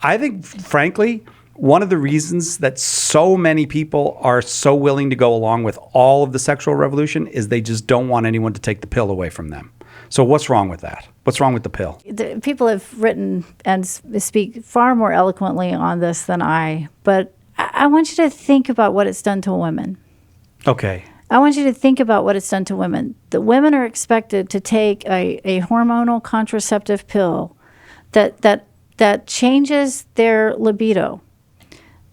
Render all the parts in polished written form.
I think, frankly, one of the reasons that so many people are so willing to go along with all of the sexual revolution is they just don't want anyone to take the pill away from them. So what's wrong with that? What's wrong with the pill? People have written and speak far more eloquently on this than I, but I want you to think about what it's done to women. Okay. I want you to think about what it's done to women. The women are expected to take a hormonal contraceptive pill that changes their libido,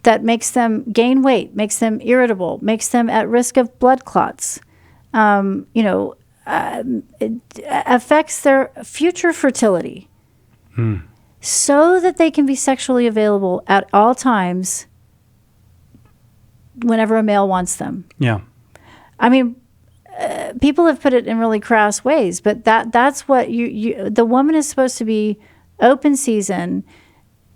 that makes them gain weight, makes them irritable, makes them at risk of blood clots. It affects their future fertility, so that they can be sexually available at all times whenever a male wants them. Yeah. I mean, people have put it in really crass ways, but that's what the woman is supposed to be open season.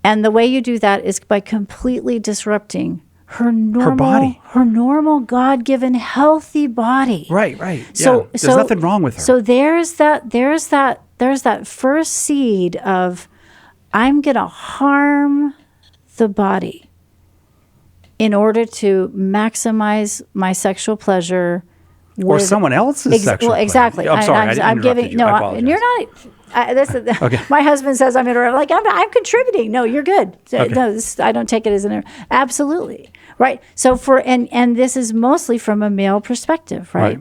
And the way you do that is by completely disrupting her body, her normal God-given healthy body. Right. Yeah. There's nothing wrong with her. So there's that first seed of, I'm going to harm the body in order to maximize my sexual pleasure. Or someone else's sexual pleasure. Exactly. I'm sorry, I interrupted you. I apologize. And you're not. Okay. My husband says I'm I'm contributing. No, you're good. Okay. No, I don't take it as an absolutely right. So and this is mostly from a male perspective, right?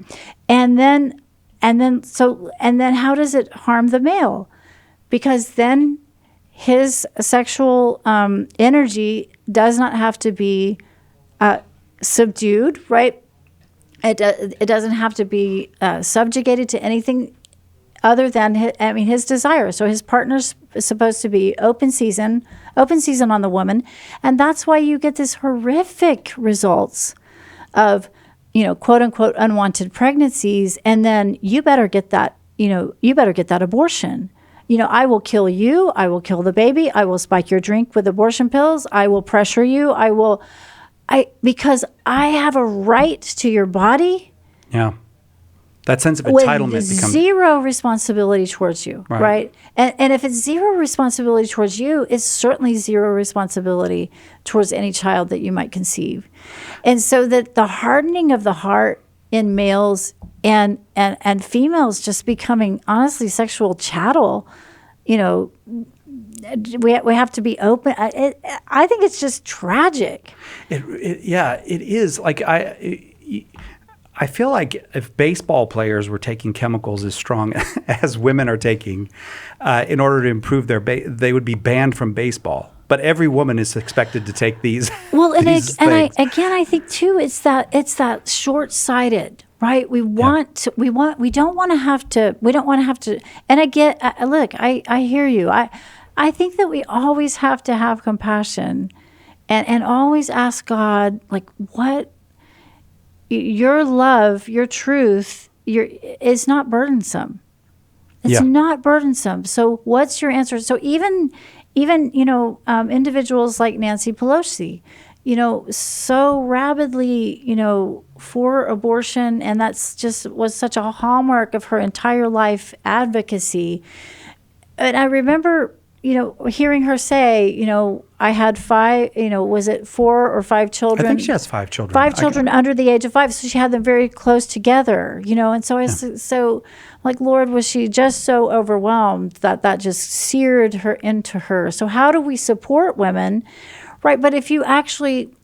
And then how does it harm the male? Because then his sexual energy does not have to be subdued, right? It doesn't have to be subjugated to anything other than his desire. So his partner's supposed to be open season on the woman, and that's why you get this horrific results of, quote unquote unwanted pregnancies, and then you better get that abortion. I will kill you. I will kill the baby. I will spike your drink with abortion pills. I will pressure you. Because I have a right to your body. Yeah. That sense of entitlement becomes zero responsibility towards you, right? And if it's zero responsibility towards you, it's certainly zero responsibility towards any child that you might conceive. And so that the hardening of the heart in males and females just becoming honestly sexual chattel, we have to be open. I think it's just tragic. It is. Like I feel like if baseball players were taking chemicals as strong as women are taking in order to improve they would be banned from baseball. But every woman is expected to take these. Well, I think too, it's that short-sighted, right? We don't want to have to. And I hear you. I think that we always have to have compassion and always ask God, like, what your love, your truth, is not burdensome. It's not burdensome. So what's your answer? So even individuals like Nancy Pelosi, so rabidly, for abortion, and that's just was such a hallmark of her entire life advocacy. And I remember, hearing her say, I had 5, was it 4 or 5 children? I think she has 5 children. 5 children under the age of 5. So she had them very close together, and so so like, Lord, was she just so overwhelmed that just seared her into her? So how do we support women? Right. But if you actually,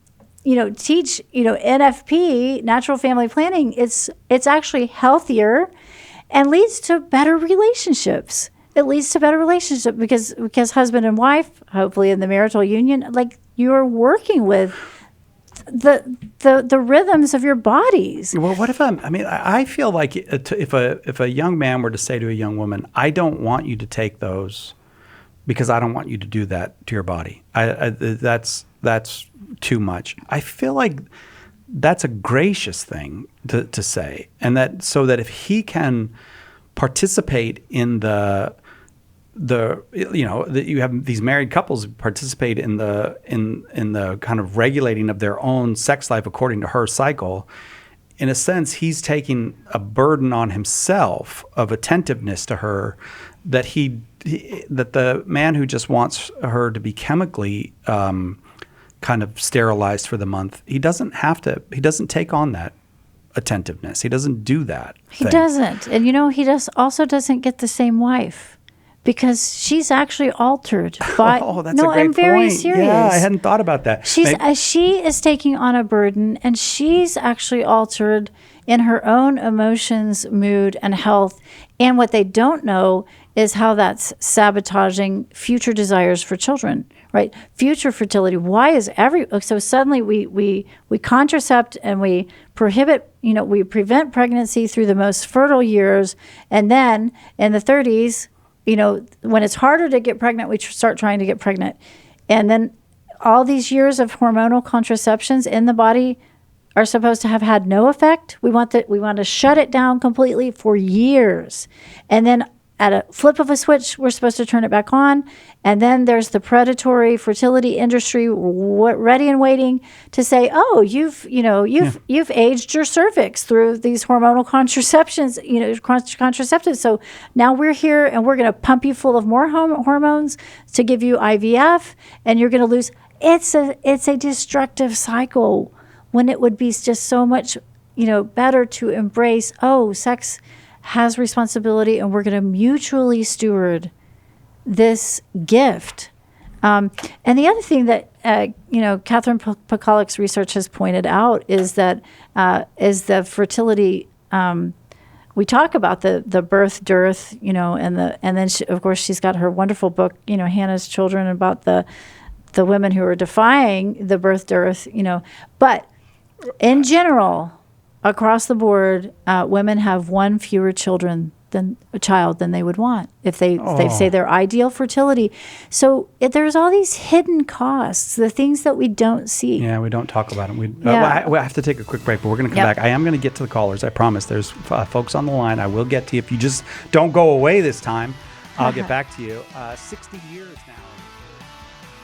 teach, NFP, natural family planning, it's actually healthier and leads to better relationships. It leads to better relationship because husband and wife, hopefully in the marital union, like, you're working with the rhythms of your bodies. Well, what if I feel like if a young man were to say to a young woman, I don't want you to take those because I don't want you to do that to your body. That's too much. I feel like that's a gracious thing to say, and that so that if he can participate in you have these married couples who participate in the kind of regulating of their own sex life according to her cycle. In a sense, he's taking a burden on himself of attentiveness to her that the man who just wants her to be chemically kind of sterilized for the month, he doesn't take on that attentiveness. He doesn't do that. He doesn't. And he also doesn't get the same wife because she's actually altered by that's a great I'm very point. serious. Yeah, I hadn't thought about that. She is taking on a burden, and she's actually altered in her own emotions, mood, and health. And what they don't know is how that's sabotaging future desires for children, right? Future fertility. Why is so suddenly we contracept and we prohibit, we prevent pregnancy through the most fertile years. And then in the 30s, when it's harder to get pregnant, we start trying to get pregnant. And then all these years of hormonal contraceptions in the body are supposed to have had no effect. We want to shut it down completely for years. And then at a flip of a switch, we're supposed to turn it back on. And then there's the predatory fertility industry ready and waiting to say, oh, you've aged your cervix through these hormonal contraceptions, contraceptives. So now we're here and we're going to pump you full of more hormones to give you IVF, and you're going to lose. It's a destructive cycle when it would be just so much, better to embrace, sex has responsibility, and we're going to mutually steward this gift. And the other thing that Catherine Pakalik's research has pointed out is that is the fertility. We talk about the birth dearth, and then of course she's got her wonderful book, Hannah's Children, about the women who are defying the birth dearth, But in general, across the board, women have one fewer child than they would want if they say their ideal fertility. So there's all these hidden costs, the things that we don't see. Yeah, we don't talk about them. We have to take a quick break, but we're going to come back. I am going to get to the callers. I promise. There's folks on the line. I will get to you. If you just don't go away this time, I'll get back to you. 60 years now.